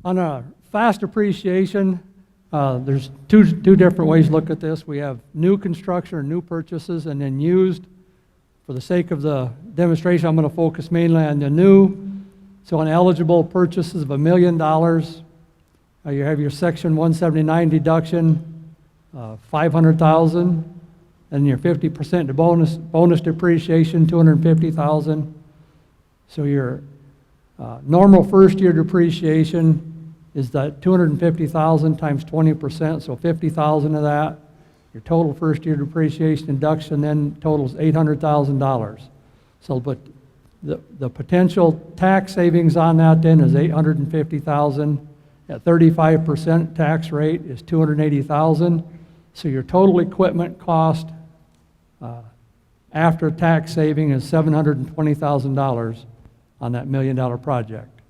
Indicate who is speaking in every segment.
Speaker 1: On a fast appreciation, there's two different ways to look at this. We have new construction or new purchases, and then used. For the sake of the demonstration, I'm going to focus mainly on the new. So on eligible purchases of $1 million, you have your Section 179 deduction, $500,000, and your 50% bonus depreciation, $250,000. So your normal first-year depreciation is that $250,000 times 20%, so $50,000 of that. Your total first-year depreciation deduction then totals $800,000. So, but the potential tax savings on that then is $850,000. At 35% tax rate is $280,000. So your total equipment cost after tax saving is $720,000 on that $1 million project.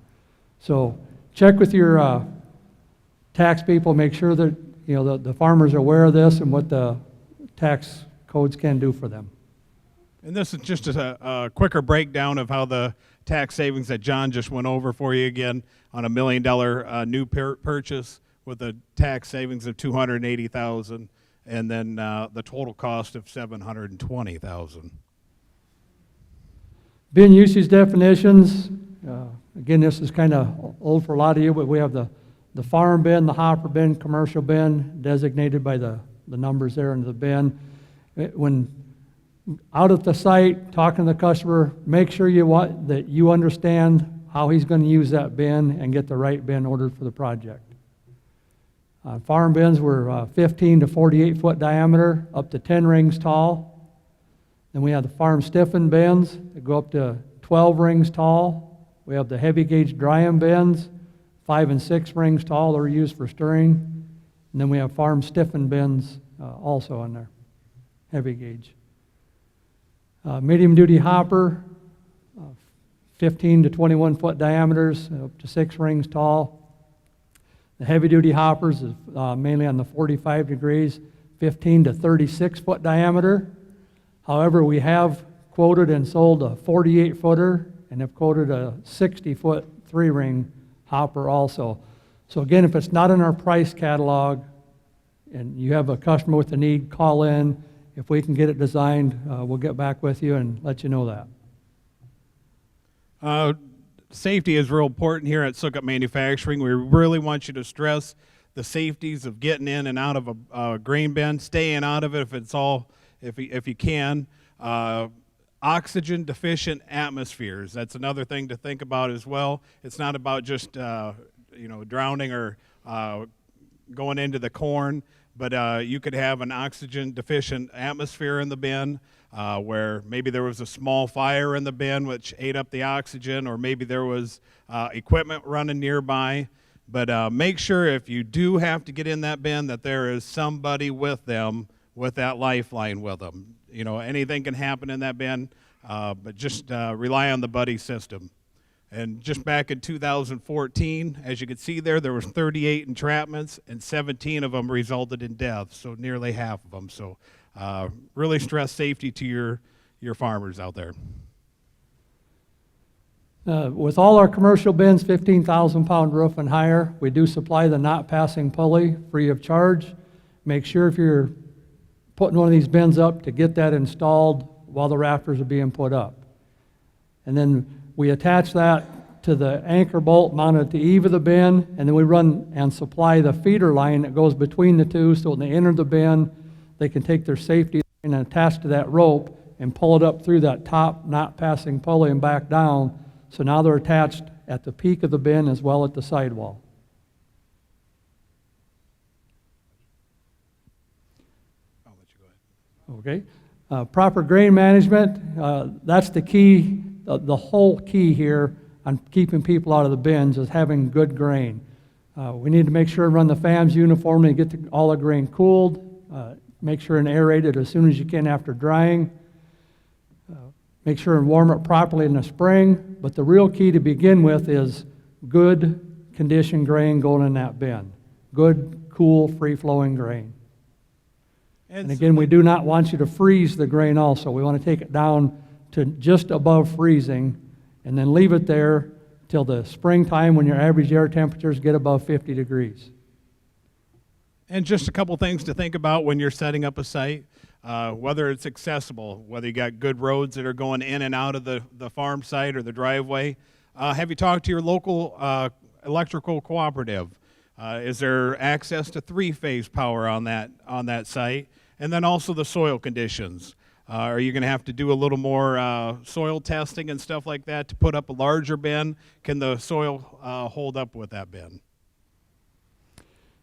Speaker 1: So check with your tax people, make sure that the farmers are aware of this and what the tax codes can do for them.
Speaker 2: And this is just a quicker breakdown of how the tax savings that John just went over for you again on a $1 million new purchase with a tax savings of $280,000 and then the total cost of $720,000.
Speaker 1: Bin usage definitions. Again, this is kind of old for a lot of you, but we have the farm bin, the hopper bin, commercial bin, designated by the numbers there in the bin. When out at the site, talking to the customer, make sure that you understand how he's going to use that bin and get the right bin ordered for the project. Farm bins were 15 to 48 foot diameter, up to 10 rings tall. Then we have the farm stiffened bins that go up to 12 rings tall. We have the heavy gauge drying bins, 5 and 6 rings tall. They're used for stirring. And then we have farm stiffened bins also on there, heavy gauge. Medium duty hopper, 15 to 21 foot diameters, up to 6 rings tall. The heavy duty hoppers is mainly on the 45 degrees, 15 to 36 foot diameter. However, we have quoted and sold a 48 footer and have quoted a 60 foot 3-ring hopper also. So again, if it's not in our price catalog and you have a customer with a need, call in. If we can get it designed, we'll get back with you and let you know that.
Speaker 2: Safety is real important here at Sukup Manufacturing. We really want you to stress the safeties of getting in and out of a grain bin, staying out of it if you can. Oxygen deficient atmospheres, that's another thing to think about as well. It's not about just drowning or going into the corn, but you could have an oxygen deficient atmosphere in the bin where maybe there was a small fire in the bin which ate up the oxygen, or maybe there was equipment running nearby. But make sure if you do have to get in that bin that there is somebody with them with that lifeline with them. Anything can happen in that bin, but just rely on the buddy system. And just back in 2014, as you can see there was 38 entrapments, and 17 of them resulted in death, so nearly half of them. So really stress safety to your farmers out there.
Speaker 1: With all our commercial bins, 15,000 pound roof and higher, we do supply the not passing pulley free of charge. Make sure if you're putting one of these bins up to get that installed while the rafters are being put up. And then we attach that to the anchor bolt mounted at the eave of the bin, and then we run and supply the feeder line that goes between the two, so when they enter the bin, they can take their safety line and attach to that rope and pull it up through that top not passing pulley and back down. So now they're attached at the peak of the bin as well at the sidewall.
Speaker 2: I'll let you go ahead.
Speaker 1: Okay. Proper grain management, that's the key, the whole key here on keeping people out of the bins is having good grain. We need to make sure and run the fans uniformly and get all the grain cooled. Make sure and aerate it as soon as you can after drying. Make sure and warm it properly in the spring. But the real key to begin with is good condition grain going in that bin. Good, cool, free-flowing grain. And again, we do not want you to freeze the grain also. We want to take it down to just above freezing and then leave it there till the springtime when your average air temperatures get above 50 degrees.
Speaker 2: And just a couple things to think about when you're setting up a site, whether it's accessible, whether you got good roads that are going in and out of the farm site or the driveway. Have you talked to your local electrical cooperative? Is there access to three-phase power on that site? And then also the soil conditions. Are you going to have to do a little more soil testing and stuff like that to put up a larger bin? Can the soil hold up with that bin?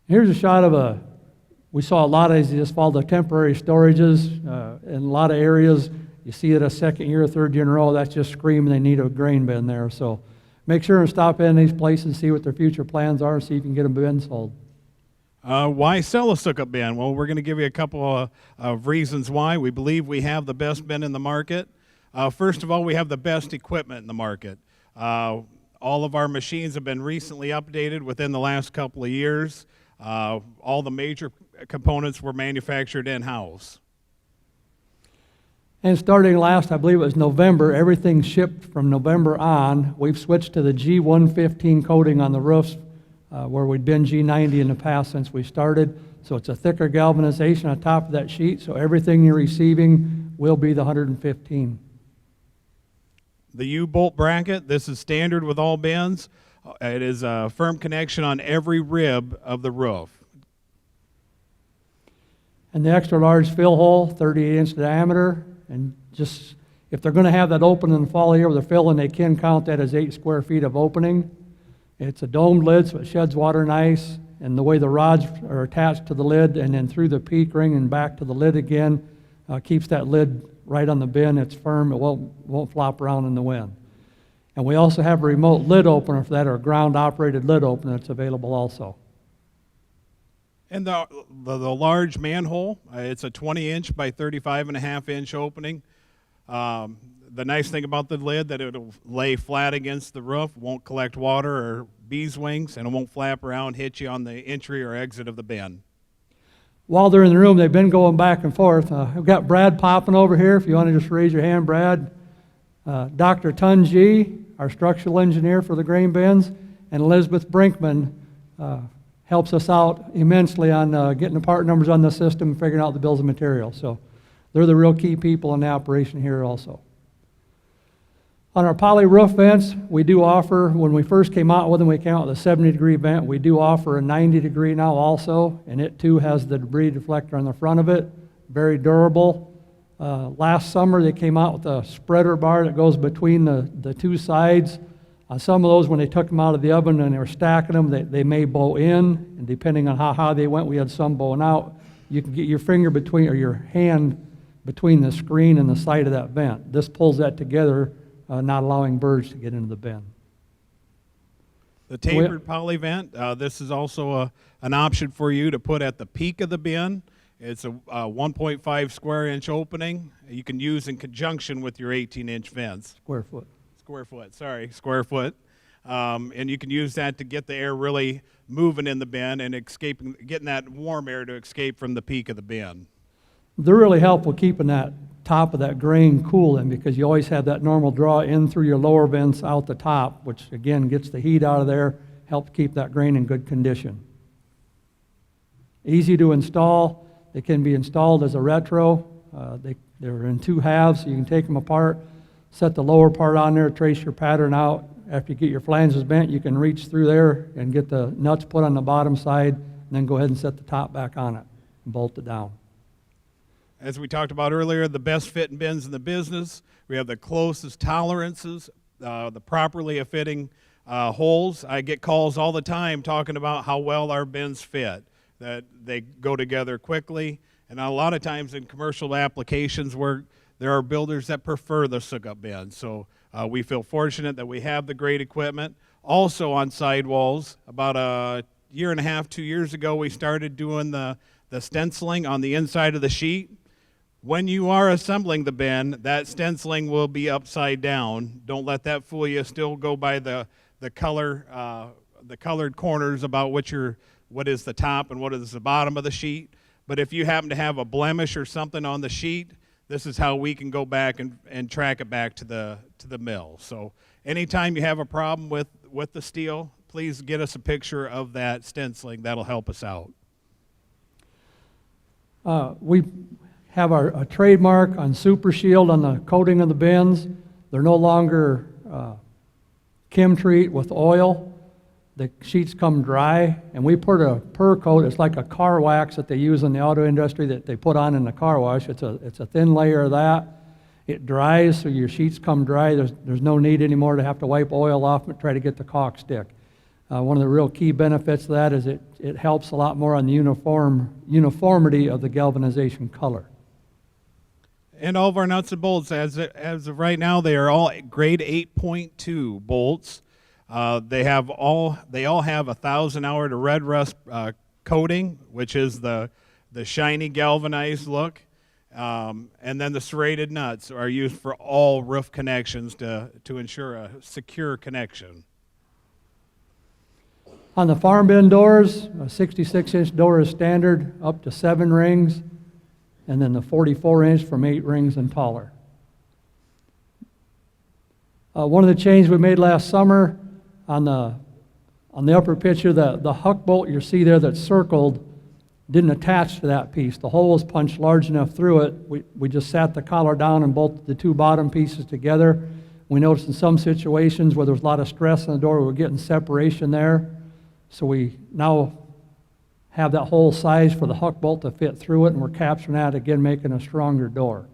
Speaker 1: Here's a shot of we saw a lot of these just fall the temporary storages in a lot of areas. You see it a second year or third year in a row, that's just screaming they need a grain bin there. So make sure and stop in these places and see what their future plans are and see if you can get a bin sold.
Speaker 2: Why sell a Sukup bin? Well, we're going to give you a couple of reasons why. We believe we have the best bin in the market. First of all, we have the best equipment in the market. All of our machines have been recently updated within the last couple of years. All the major components were manufactured in-house.
Speaker 1: And starting last, I believe it was November, everything shipped from November on. We've switched to the G115 coating on the roofs where we'd been G90 in the past since we started. So it's a thicker galvanization on top of that sheet, so everything you're receiving will be the 115.
Speaker 2: The U-bolt bracket, this is standard with all bins. It is a firm connection on every rib of the roof.
Speaker 1: And the extra large fill hole, 38-inch diameter, and just if they're going to have that open in the fall of the year with the filling, they can count that as 8 square feet of opening. It's a domed lid, so it sheds water and ice, and the way the rods are attached to the lid and then through the peak ring and back to the lid again keeps that lid right on the bin. It's firm, it won't flop around in the wind. And we also have a remote lid opener for that, or a ground-operated lid opener that's available also.
Speaker 2: And the large manhole, it's a 20-inch by 35.5-inch opening. The nice thing about the lid that it'll lay flat against the roof, won't collect water or bees wings, and it won't flap around, hit you on the entry or exit of the bin.
Speaker 1: While they're in the room, they've been going back and forth. We've got Brad popping over here. If you want to just raise your hand, Brad. Dr. Tunji, our structural engineer for the grain bins, and Elizabeth Brinkman helps us out immensely on getting the part numbers on the system and figuring out the bills of materials. So they're the real key people in the operation here also. On our poly roof vents, we do offer, when we first came out with them, we came out with a 70-degree vent. We do offer a 90-degree now also, and it too has the debris deflector on the front of it. Very durable. Last summer they came out with a spreader bar that goes between the two sides. On some of those, when they took them out of the oven and they were stacking them, they may bow in, and depending on how high they went, we had some bowing out. You can get your finger between, or your hand between the screen and the side of that vent. This pulls that together, not allowing birds to get into the bin.
Speaker 2: The tapered poly vent, this is also an option for you to put at the peak of the bin. It's a 1.5 square inch opening you can use in conjunction with your 18-inch vents.
Speaker 1: Square foot.
Speaker 2: Square foot. And you can use that to get the air really moving in the bin and getting that warm air to escape from the peak of the bin.
Speaker 1: They're really helpful keeping that top of that grain cool in, because you always have that normal draw in through your lower vents out the top, which again gets the heat out of there, helps keep that grain in good condition. Easy to install. They can be installed as a retro. They're in two halves, so you can take them apart, set the lower part on there, trace your pattern out. After you get your flanges bent, you can reach through there and get the nuts put on the bottom side, and then go ahead and set the top back on it and bolt it down.
Speaker 2: As we talked about earlier, the best fitting bins in the business. We have the closest tolerances, the properly fitting holes. I get calls all the time talking about how well our bins fit, that they go together quickly. And a lot of times in commercial applications where there are builders that prefer the Sukup bin. So we feel fortunate that we have the great equipment. Also on sidewalls, about a year and a half, 2 years ago, we started doing the stenciling on the inside of the sheet. When you are assembling the bin, that stenciling will be upside down. Don't let that fool you. Still go by the colored corners about what is the top and what is the bottom of the sheet. But if you happen to have a blemish or something on the sheet, this is how we can go back and track it back to the mill. So Anytime you have a problem with the steel, please get us a picture of that stenciling. That'll help us out.
Speaker 1: We have a trademark on Super Shield on the coating of the bins. They're no longer Chemtreat with oil. The sheets come dry, and we put a per coat. It's like a car wax that they use in the auto industry that they put on in the car wash. It's a thin layer of that. It dries, so your sheets come dry. There's no need anymore to have to wipe oil off and try to get the caulk stick. One of the real key benefits of that is it helps a lot more on the uniformity of the galvanization color.
Speaker 2: And all of our nuts and bolts, as of right now, they are all grade 8.2 bolts. They all have 1,000-hour to red rust coating, which is the shiny galvanized look. And then the serrated nuts are used for all roof connections to ensure a secure connection.
Speaker 1: On the farm bin doors, a 66-inch door is standard, up to 7 rings, and then the 44-inch from 8 rings and taller. One of the changes we made last summer on the upper picture, the huck bolt you see there that's circled didn't attach to that piece. The hole was punched large enough through it. We just sat the collar down and bolted the two bottom pieces together. We noticed in some situations where there was a lot of stress on the door, we were getting separation there. So we now have that whole size for the huck bolt to fit through it, and we're capturing that again, making a stronger door.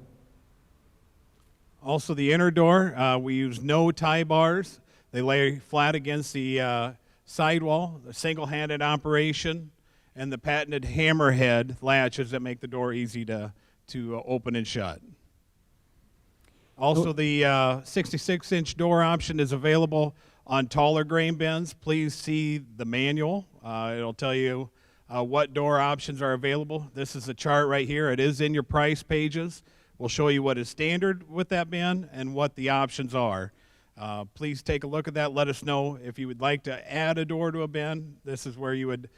Speaker 2: Also, the inner door, we use no tie bars. They lay flat against the sidewall, the single-handed operation, and the patented hammerhead latches that make the door easy to open and shut. Also, the 66-inch door option is available on taller grain bins. Please see the manual. It'll tell you what door options are available. This is a chart right here. It is in your price pages. We'll show you what is standard with that bin and what the options are. Please take a look at that. Let us know if you would like to add a door to a bin. This is where you would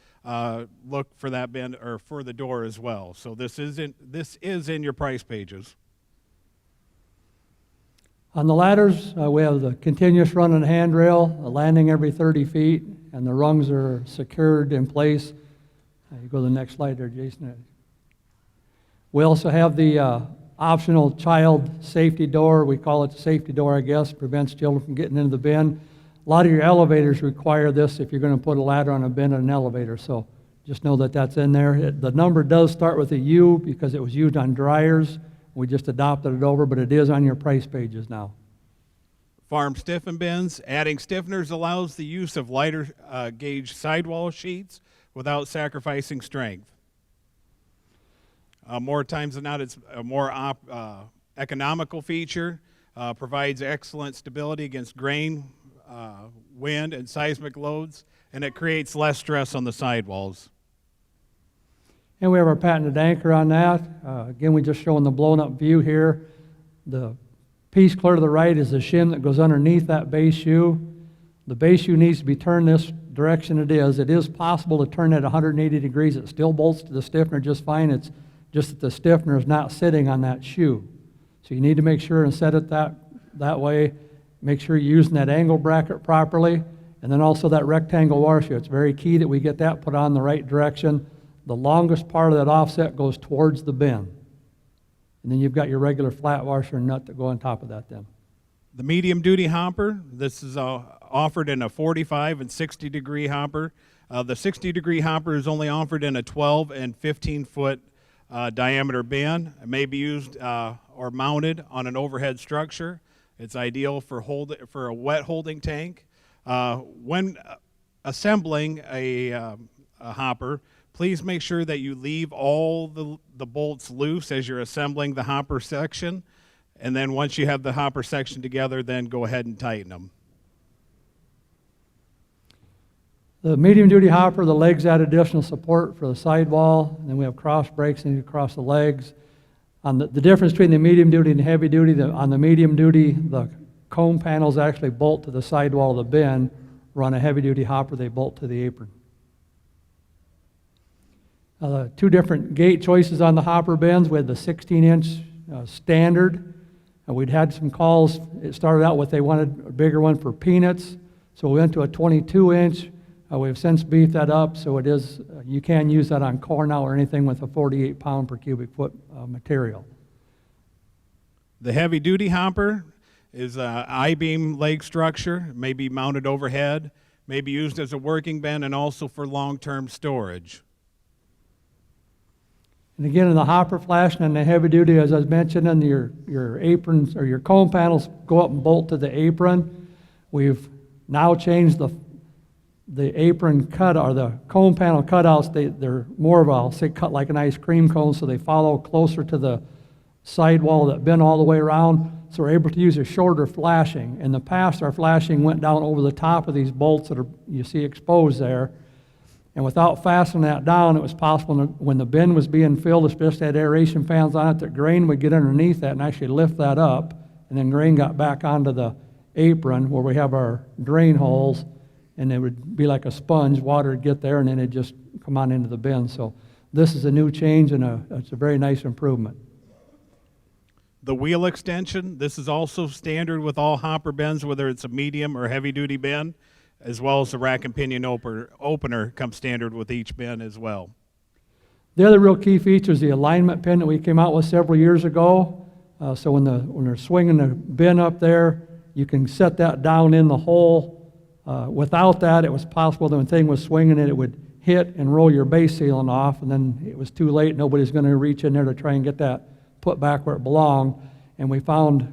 Speaker 2: look for that bin or for the door as well. So this is in your price pages.
Speaker 1: On the ladders, we have the continuous run and handrail, a landing every 30 feet, and the rungs are secured in place. You go to the next slide there, Jason. We also have the optional child safety door. We call it the safety door, I guess. Prevents children from getting into the bin. A lot of your elevators require this if you're going to put a ladder on a bin and an elevator, so just know that that's in there. The number does start with a U because it was used on dryers. We just adopted it over, but it is on your price pages now.
Speaker 2: Farm stiffen bins. Adding stiffeners allows the use of lighter gauge sidewall sheets without sacrificing strength. More times than not, it's a more economical feature, provides excellent stability against grain, wind, and seismic loads, and it creates less stress on the sidewalls.
Speaker 1: And we have our patented anchor on that. Again, we're just showing the blown up view here. The piece clear to the right is the shim that goes underneath that base shoe. The base shoe needs to be turned this direction it is. It is possible to turn it 180 degrees. It still bolts to the stiffener just fine. It's just that the stiffener is not sitting on that shoe. So you need to make sure and set it that way. Make sure you're using that angle bracket properly. And then also that rectangle washer. It's very key that we get that put on the right direction. The longest part of that offset goes towards the bin. And then you've got your regular flat washer and nut that go on top of that then.
Speaker 2: The medium duty hopper, this is offered in a 45 and 60 degree hopper. The 60 degree hopper is only offered in a 12 and 15 foot diameter bin. It may be used or mounted on an overhead structure. It's ideal for a wet holding tank. When assembling a hopper, please make sure that you leave all the bolts loose as you're assembling the hopper section. And then once you have the hopper section together, then go ahead and tighten them.
Speaker 1: The medium-duty hopper, the legs add additional support for the sidewall. And then we have cross brakes across the legs. On the difference between the medium-duty and the heavy-duty, on the medium-duty, the cone panels actually bolt to the sidewall of the bin. Where on a heavy-duty hopper, they bolt to the apron. Two different gate choices on the hopper bins. We had the 16-inch standard, We'd had some calls. It started out with they wanted a bigger one for peanuts, so we went to a 22-inch. We've since beefed that up, so it is, you can use that on corn now or anything with a 48 pound per cubic foot material.
Speaker 2: The heavy-duty hopper is a I-beam leg structure, may be mounted overhead, may be used as a working bin, and also for long-term storage.
Speaker 1: And again, in the hopper flash and the heavy duty, as I was mentioning, your aprons or your cone panels go up and bolt to the apron. We've now changed the apron cut or the cone panel cutouts. They're more of a, I'll say, cut like an ice cream cone, so they follow closer to the sidewall that been all the way around. So we're able to use a shorter flashing. In the past, our flashing went down over the top of these bolts that you see exposed there. And without fastening that down, it was possible when the bin was being filled, especially had aeration fans on it, that grain would get underneath that and actually lift that up. And then grain got back onto the apron where we have our drain holes, and it would be like a sponge. Water would get there, and then it'd just come on into the bin. So this is a new change, and it's a very nice improvement.
Speaker 2: The wheel extension, this is also standard with all hopper bins, whether it's a medium or heavy-duty bin, as well as the rack and pinion opener comes standard with each bin as well.
Speaker 1: The other real key feature is the alignment pin that we came out with several years ago. So when they're swinging the bin up there, you can set that down in the hole. Without that, it was possible that when the thing was swinging it would hit and roll your base sealant off, and then it was too late. Nobody's going to reach in there to try and get that put back where it belonged. And we found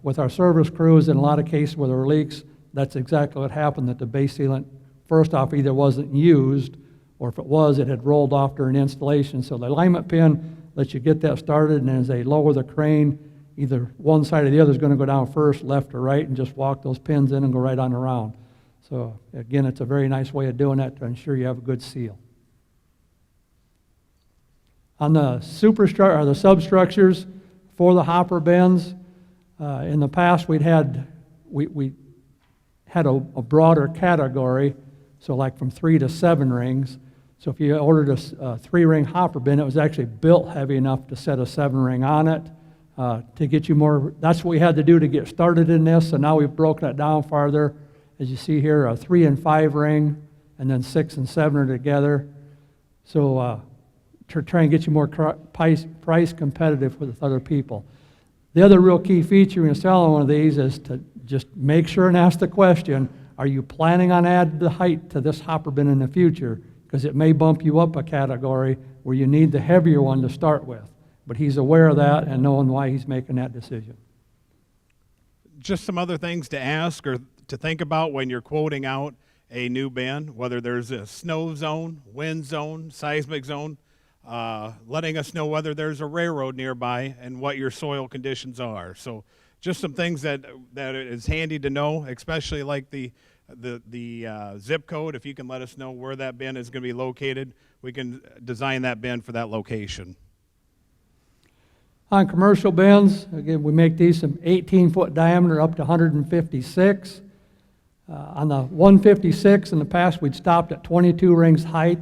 Speaker 1: with our service crews, in a lot of cases where there were leaks, that's exactly what happened, that the base sealant, first off, either wasn't used, or if it was, it had rolled off during installation. So the alignment pin lets you get that started, and as they lower the crane, either one side or the other is going to go down first, left or right, and just walk those pins in and go right on around. So again, it's a very nice way of doing that to ensure you have a good seal. On the the substructures for the hopper bins, in the past we had a broader category, so like from 3 to 7 rings. So if you ordered a 3-ring hopper bin, it was actually built heavy enough to set a 7-ring on it to get you more. That's what we had to do to get started in this, so now we've broken it down farther. As you see here, a 3 and 5 ring, and then 6 and 7 are together. So to try and get you more price competitive with other people. The other real key feature in selling one of these is to just make sure and ask the question, are you planning on adding the height to this hopper bin in the future? Because it may bump you up a category where you need the heavier one to start with. But he's aware of that and knowing why he's making that decision.
Speaker 2: Just some other things to ask or to think about when you're quoting out a new bin, whether there's a snow zone, wind zone, seismic zone, letting us know whether there's a railroad nearby and what your soil conditions are. So just some things that is handy to know, especially like the zip code. If you can let us know where that bin is going to be located, we can design that bin for that location. On commercial bins, again, we make these from 18-foot diameter up to 156. On the 156, in the past, we'd stopped at 22 rings height.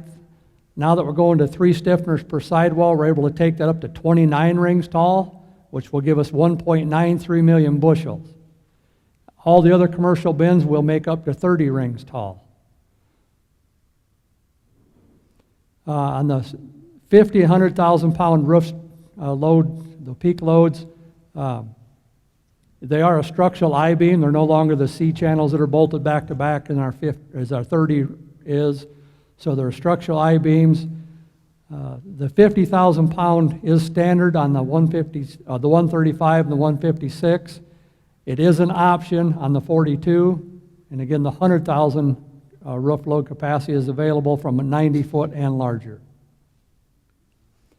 Speaker 2: Now that we're going to 3 stiffeners per sidewall, we're able to take that up to 29 rings tall, which will give us 1.93 million bushels. All the other commercial bins will make up to 30 rings tall. On the 50 and 100,000 pound roof load, the peak loads, they are a structural I-beam. They're no longer the C channels that are bolted back to back as our 30 is. So they're structural I-beams. The 50,000 pound is standard on the 135 and the 156. It is an option on the 42. And again, the 100,000 roof load capacity is available from a 90 foot and larger.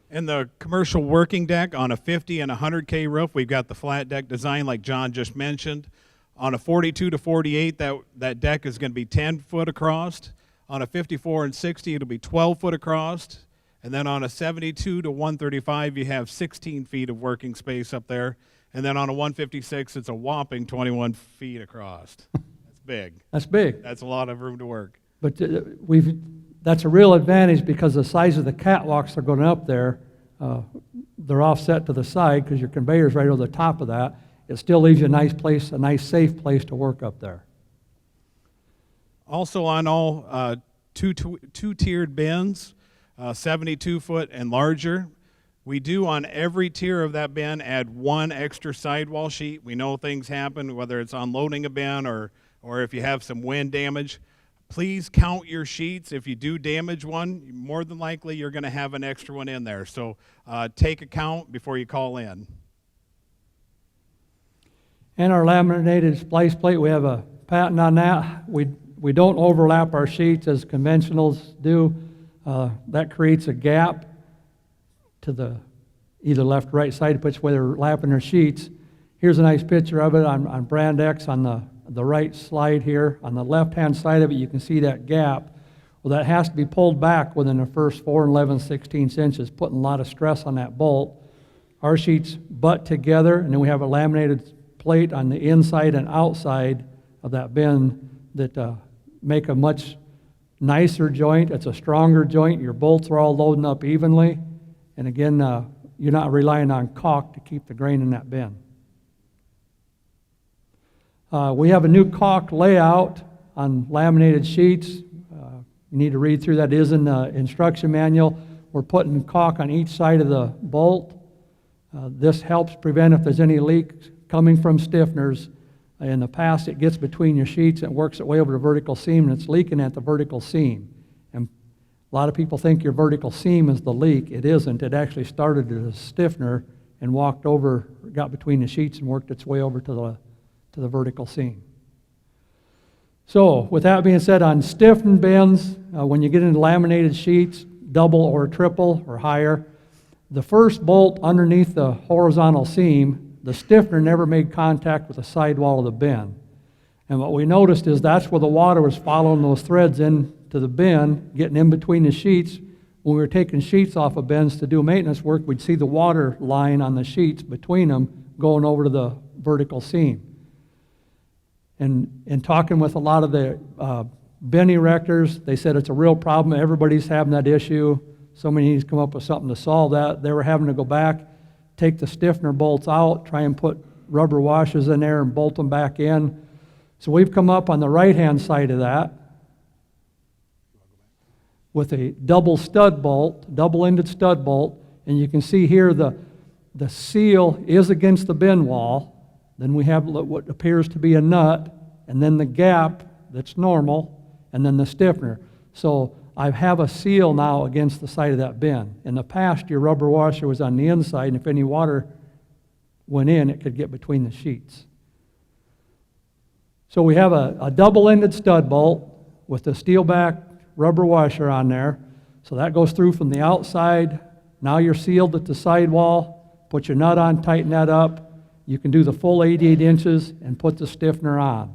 Speaker 2: In the commercial working deck on a 50 and 100K roof, we've got the flat deck design like John just mentioned. On a 42 to 48, that deck is going to be 10 foot across. On a 54 and 60, it'll be 12 foot across. And then on a 72 to 135, you have 16 feet of working space up there. And then on a 156, it's a whopping 21 feet across. That's big.
Speaker 1: That's big.
Speaker 2: That's a lot of room to work.
Speaker 1: But that's a real advantage because the size of the catwalks that are going up there, they're offset to the side because your conveyor's right over the top of that. it still leaves you a nice place, a nice safe place to work up there.
Speaker 2: Also on all two-tiered bins, 72-foot and larger, we do on every tier of that bin add one extra sidewall sheet. We know things happen, whether it's unloading a bin or if you have some wind damage. Please count your sheets. If you do damage one, more than likely you're going to have an extra one in there. So take a count before you call in.
Speaker 1: And our laminated splice plate, we have a patent on that. We don't overlap our sheets as conventionals do. That creates a gap to the either left or right side, which way they're lapping their sheets. Here's a nice picture of it on brand X on the right slide here. On the left-hand side of it, you can see that gap. Well, that has to be pulled back within the first 4 11/16 inches, putting a lot of stress on that bolt. Our sheets butt together, and then we have a laminated plate on the inside and outside of that bin that make a much nicer joint. It's a stronger joint. Your bolts are all loading up evenly. And again, you're not relying on caulk to keep the grain in that bin. We have a new caulk layout on laminated sheets. You need to read through that. It is in the instruction manual. We're putting caulk on each side of the bolt. This helps prevent if there's any leaks coming from stiffeners. In the past, it gets between your sheets and works its way over the vertical seam, and it's leaking at the vertical seam. And a lot of people think your vertical seam is the leak. It isn't. It actually started as a stiffener and walked over, got between the sheets and worked its way over to the vertical seam. So with that being said, on stiffened bins, when you get into laminated sheets, double or triple or higher, the first bolt underneath the horizontal seam, the stiffener never made contact with the sidewall of the bin. And what we noticed is that's where the water was following those threads into the bin, getting in between the sheets. When we were taking sheets off of bins to do maintenance work, we'd see the water line on the sheets between them going over to the vertical seam. And in talking with a lot of the bin erectors, they said it's a real problem. Everybody's having that issue. Somebody needs to come up with something to solve that. They were having to go back, take the stiffener bolts out, try and put rubber washers in there and bolt them back in. So we've come up on the right-hand side of that with a double stud bolt, double-ended stud bolt, and you can see here the seal is against the bin wall. Then we have what appears to be a nut, and then the gap that's normal, and then the stiffener. So I have a seal now against the side of that bin. In the past, your rubber washer was on the inside, and if any water went in, it could get between the sheets. So we have a double-ended stud bolt with the steel back rubber washer on there. So that goes through from the outside. Now you're sealed at the sidewall. Put your nut on, tighten that up. You can do the full 88 inches and put the stiffener on.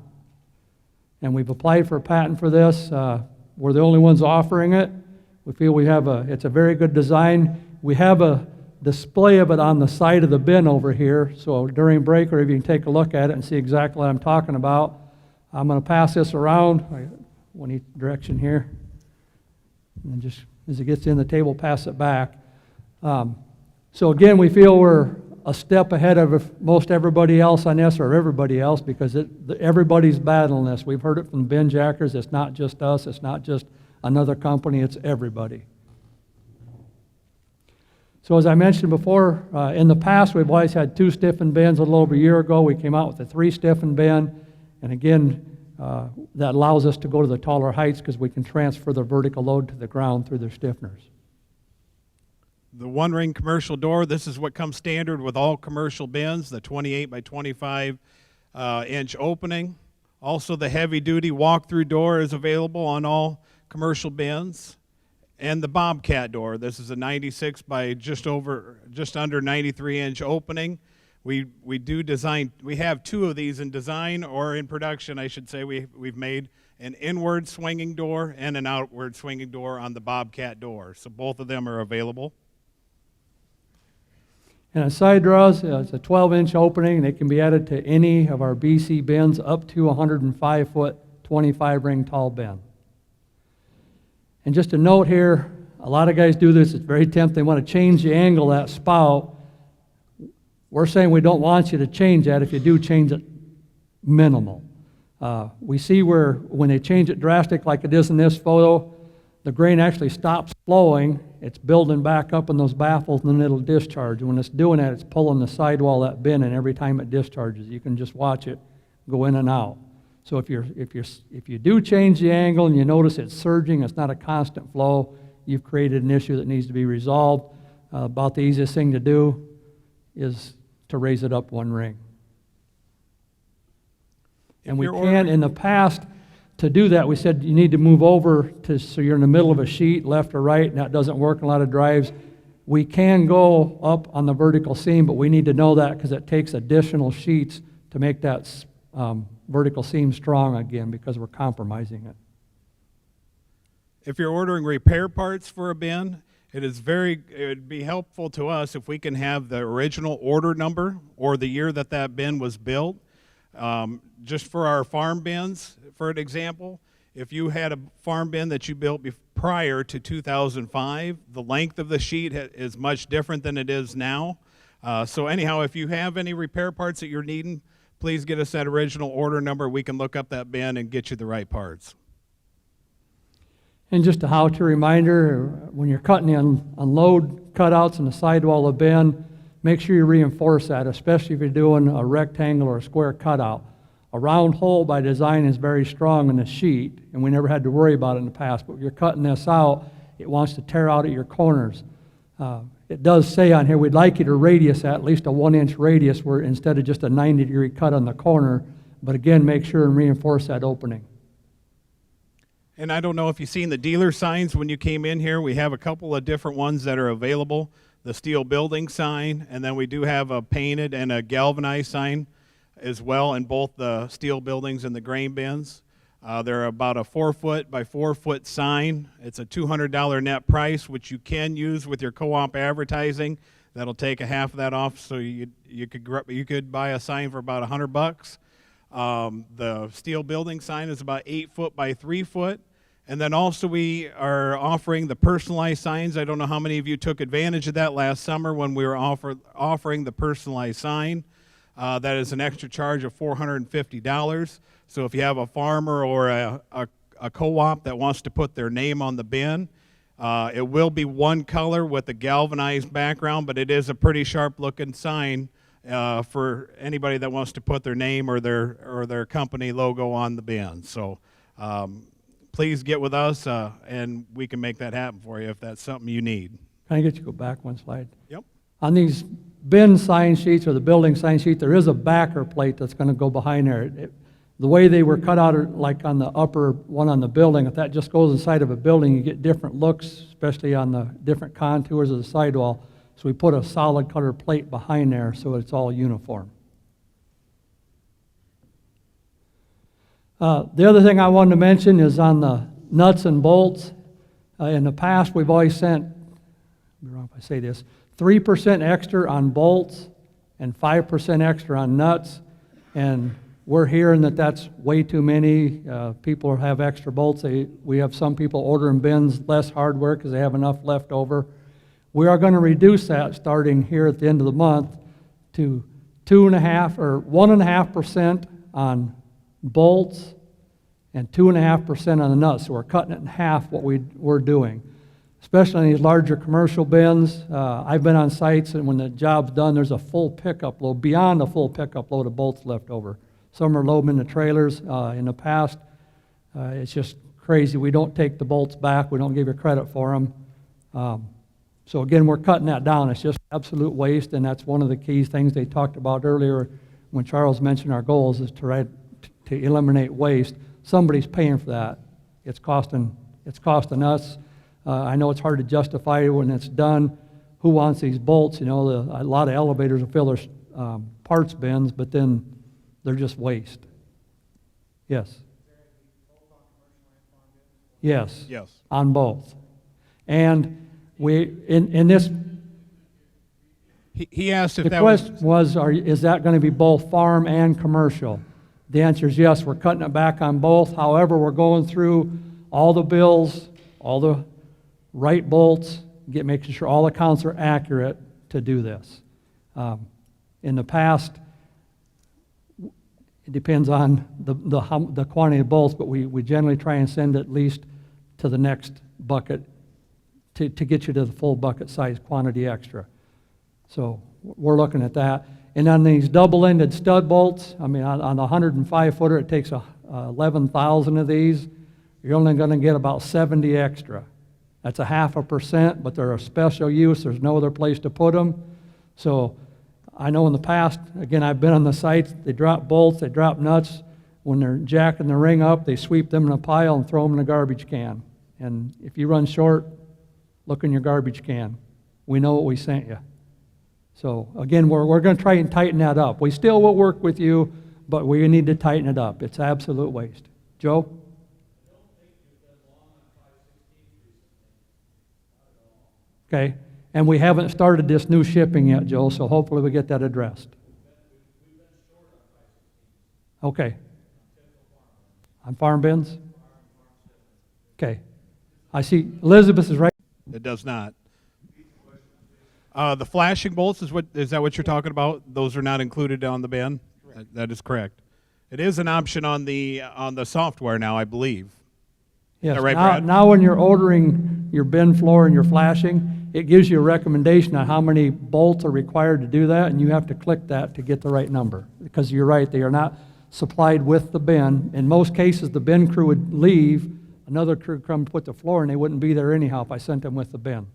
Speaker 1: And we've applied for a patent for this. We're the only ones offering it. We feel it's a very good design. We have a display of it on the side of the bin over here. So during break, or if you can take a look at it and see exactly what I'm talking about. I'm going to pass this around. One direction here. And just as it gets in the table, pass it back. So again, we feel we're a step ahead of most everybody else on this, or everybody else, because everybody's battling this. We've heard it from bin jackers. It's not just us. It's not just another company. It's everybody. So as I mentioned before, in the past, we've always had 2 stiffened bins. A little over a year ago, we came out with a 3 stiffened bin. And again, that allows us to go to the taller heights because we can transfer the vertical load to the ground through their stiffeners.
Speaker 2: The one-ring commercial door, this is what comes standard with all commercial bins, the 28 by 25 inch opening. Also, the heavy-duty walk-through door is available on all commercial bins. And the Bobcat door, this is a 96 by just under 93 inch opening. We have 2 of these in design, or in production, I should say. We've made an inward swinging door and an outward swinging door on the Bobcat door. So both of them are available.
Speaker 1: And a side draws, it's a 12-inch opening. They can be added to any of our BC bins up to a 105-foot, 25-ring tall bin. And just a note here, a lot of guys do this. It's very tempting. They want to change the angle of that spout. We're saying we don't want you to change that. If you do, change it minimal. We see where when they change it drastic like it is in this photo, the grain actually stops flowing. It's building back up in those baffles, and then it'll discharge. And when it's doing that, it's pulling the sidewall of that bin, and every time it discharges, you can just watch it go in and out. So if you do change the angle and you notice it's surging, it's not a constant flow, you've created an issue that needs to be resolved. About the easiest thing to do is to raise it up one ring. And we can, in the past, to do that, we said you need to move over so you're in the middle of a sheet, left or right, and that doesn't work in a lot of drives. We can go up on the vertical seam, but we need to know that because it takes additional sheets to make that vertical seam strong again, because we're compromising it.
Speaker 2: If you're ordering repair parts for a bin, it would be helpful to us if we can have the original order number or the year that that bin was built. Just for our farm bins, for an example, if you had a farm bin that you built prior to 2005, the length of the sheet is much different than it is now. So anyhow, if you have any repair parts that you're needing, please get us that original order number. We can look up that bin and get you the right parts.
Speaker 1: And just a how-to reminder, when you're cutting the unload cutouts in the sidewall of the bin, make sure you reinforce that, especially if you're doing a rectangle or a square cutout. A round hole by design is very strong in the sheet, and we never had to worry about it in the past, but when you're cutting this out, it wants to tear out at your corners. It does say on here, we'd like you to radius at least a 1-inch radius where instead of just a 90-degree cut on the corner, but again, make sure and reinforce that opening.
Speaker 2: And I don't know if you've seen the dealer signs when you came in here. We have a couple of different ones that are available. The steel building sign, and then we do have a painted and a galvanized sign as well in both the steel buildings and the grain bins. They're about a 4-foot by 4-foot sign. It's a $200 net price, which you can use with your co-op advertising. That'll take a half of that off, so you could buy a sign for about $100. The steel building sign is about 8-foot by 3-foot. And then also we are offering the personalized signs. I don't know how many of you took advantage of that last summer when we were offering the personalized sign. That is an extra charge of $450. So if you have a farmer or a co-op that wants to put their name on the bin, it will be one color with a galvanized background, but it is a pretty sharp-looking sign for anybody that wants to put their name or their company logo on the bin. So please get with us, and we can make that happen for you if that's something you need.
Speaker 1: Can I get you to go back one slide?
Speaker 2: Yep.
Speaker 1: On these bin sign sheets or the building sign sheet, there is a backer plate that's going to go behind there. The way they were cut out, like on the upper one on the building, if that just goes inside of a building, you get different looks, especially on the different contours of the sidewall. So we put a solid color plate behind there so it's all uniform. The other thing I wanted to mention is on the nuts and bolts. In the past, we've always sent, I'll be wrong if I say this, 3% extra on bolts and 5% extra on nuts. And we're hearing that that's way too many. People have extra bolts. We have some people ordering bins, less hardware because they have enough left over. We are going to reduce that starting here at the end of the month to 2.5 or 1.5% on bolts and 2.5% on the nuts. So we're cutting it in half what we're doing, especially in these larger commercial bins. I've been on sites, and when the job's done, there's a full pickup load, beyond a full pickup load of bolts left over. Some are loading in the trailers. In the past, it's just crazy. We don't take the bolts back. We don't give you credit for them. So again, we're cutting that down. It's just absolute waste, and that's one of the key things they talked about earlier when Charles mentioned our goals is to eliminate waste. Somebody's paying for that. It's costing us. I know it's hard to justify when it's done. Who wants these bolts? You know, a lot of elevators will fill their parts bins, but then they're just waste. Yes. Yes.
Speaker 2: Yes.
Speaker 1: On both. And we in this.
Speaker 2: He asked if
Speaker 1: the
Speaker 2: that
Speaker 1: question was, is that going to be both farm and commercial? The answer is yes. We're cutting it back on both. However, we're going through all the bills, all the right bolts, making sure all accounts are accurate to do this. In the past, it depends on the quantity of bolts, but we generally try and send at least to the next bucket to get you to the full bucket size quantity extra. So we're looking at that. And on these double-ended stud bolts, I mean, on the 105 footer, it takes 11,000 of these. You're only going to get about 70 extra. That's a 0.5%, but they're a special use. There's no other place to put them. So I know in the past, again, I've been on the sites, they drop bolts, they drop nuts. When they're jacking the ring up, they sweep them in a pile and throw them in a garbage can. And if you run short, look in your garbage can. We know what we sent you. So again, we're going to try and tighten that up. We still will work with you, but we need to tighten it up. It's absolute waste. Joe? Okay, and we haven't started this new shipping yet, Joe, so hopefully we get that addressed. Okay. On farm bins? Okay. I see Elizabeth is right.
Speaker 2: It does not. The flashing bolts is that what you're talking about? Those are not included on the bin? That is correct. It is an option on the software now, I believe.
Speaker 1: Yes.
Speaker 2: Is that right,
Speaker 1: now,
Speaker 2: Brad?
Speaker 1: now when you're ordering your bin floor and your flashing, it gives you a recommendation on how many bolts are required to do that, and you have to click that to get the right number. Because you're right, they are not supplied with the bin. In most cases, the bin crew would leave, another crew would come put the floor, and they wouldn't be there anyhow if I sent them with the bin.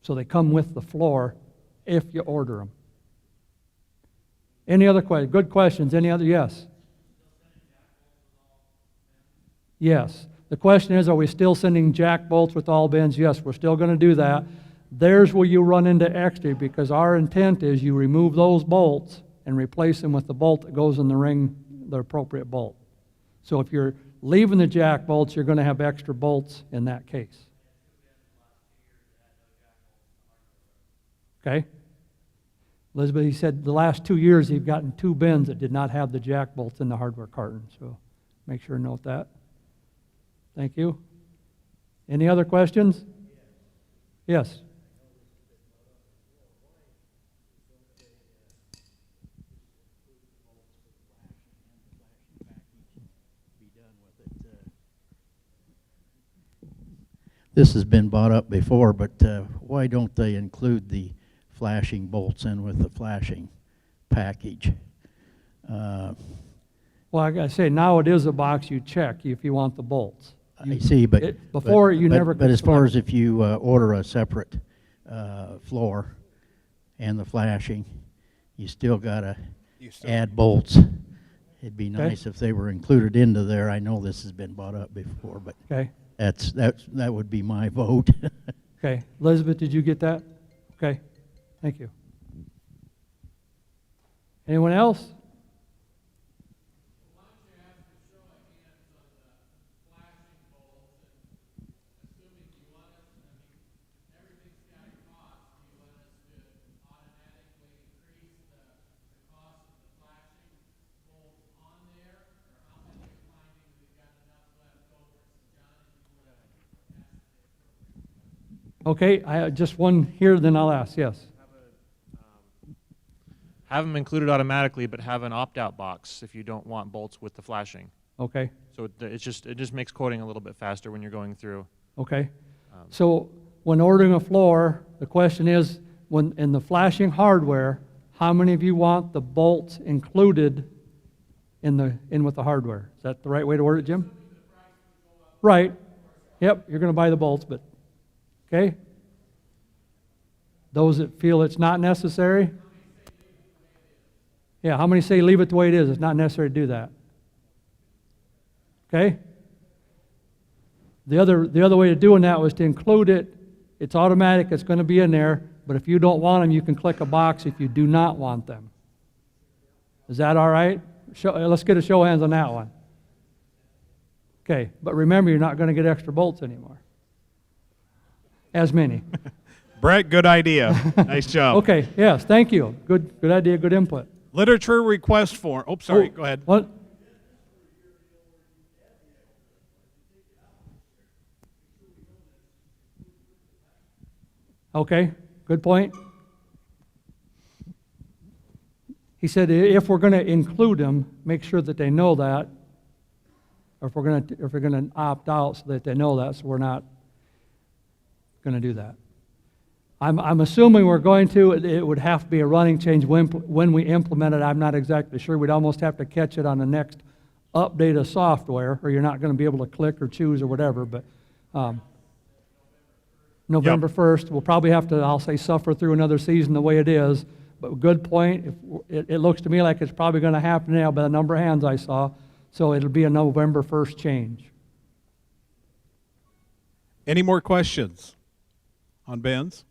Speaker 1: So they come with the floor if you order them. Any other questions? Good questions. Any other? Yes. Yes. The question is, are we still sending jack bolts with all bins? Yes, we're still going to do that. There's where you run into extra, because our intent is you remove those bolts and replace them with the bolt that goes in the ring, the appropriate bolt. So if you're leaving the jack bolts, you're going to have extra bolts in that case. Okay? Elizabeth, he said the last 2 years he've gotten 2 bins that did not have the jack bolts in the hardware carton. So make sure to note that. Thank you. Any other questions? Yes.
Speaker 3: This has been brought up before, but why don't they include the flashing bolts in with the flashing package?
Speaker 1: Well, like I say, now it is a box you check if you want the bolts.
Speaker 3: I see, but
Speaker 1: before you never
Speaker 3: But
Speaker 1: could
Speaker 3: as far
Speaker 1: select.
Speaker 3: as if you order a separate floor and the flashing, you still gotta add bolts. It'd be nice if they were included into there. I know this has been brought up before, but
Speaker 1: Okay.
Speaker 3: that would be my vote.
Speaker 1: Okay. Elizabeth, did you get that? Okay. Thank you. Anyone else? Okay, I just one here, then I'll ask. Yes.
Speaker 4: Have them included automatically, but have an opt-out box if you don't want bolts with the flashing.
Speaker 1: Okay.
Speaker 4: So it just makes coding a little bit faster when you're going through.
Speaker 1: Okay. So when ordering a floor, the question is, when in the flashing hardware, how many of you want the bolts included in with the hardware? Is that the right way to word it, Jim? Right. Yep, you're going to buy the bolts, but okay. Those that feel it's not necessary? Yeah, how many say leave it the way it is? It's not necessary to do that. Okay? The other way of doing that was to include it. It's automatic, it's going to be in there, but if you don't want them, you can click a box if you do not want them. Is that all right? Let's get a show of hands on that one. Okay, but remember, you're not going to get extra bolts anymore. As many.
Speaker 2: Brett, good idea. Nice job.
Speaker 1: Okay, yes, thank you. Good idea, good input.
Speaker 2: Literature request form. Oh, sorry. Go ahead.
Speaker 1: What? Okay, good point. He said if we're going to include them, make sure that they know that, or if we're going to opt out so that they know that, so we're not going to do that. I'm assuming we're going to. It would have to be a running change when we implement it. I'm not exactly sure. We'd almost have to catch it on the next update of software, or you're not going to be able to click or choose or whatever. But November 1st, we'll probably have to, I'll say, suffer through another season the way it is. But good point. It looks to me like it's probably going to happen now by the number of hands I saw. So it'll be a November 1st change.
Speaker 2: Any more questions on bins?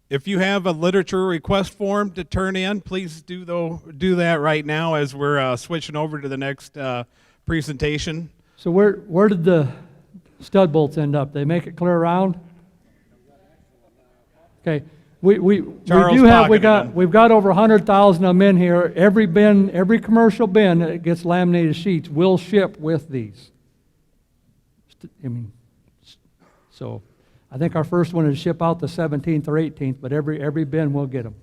Speaker 2: If you have a literature request form to turn in, please do that right now as we're switching over to the next presentation.
Speaker 1: So where did the stud bolts end up? They make it clear around? Okay. We've got over 100,000 of them in here. Every bin, every commercial bin that gets laminated sheets will ship with these. So I think our first one is ship out the 17th or 18th, but every bin will get them.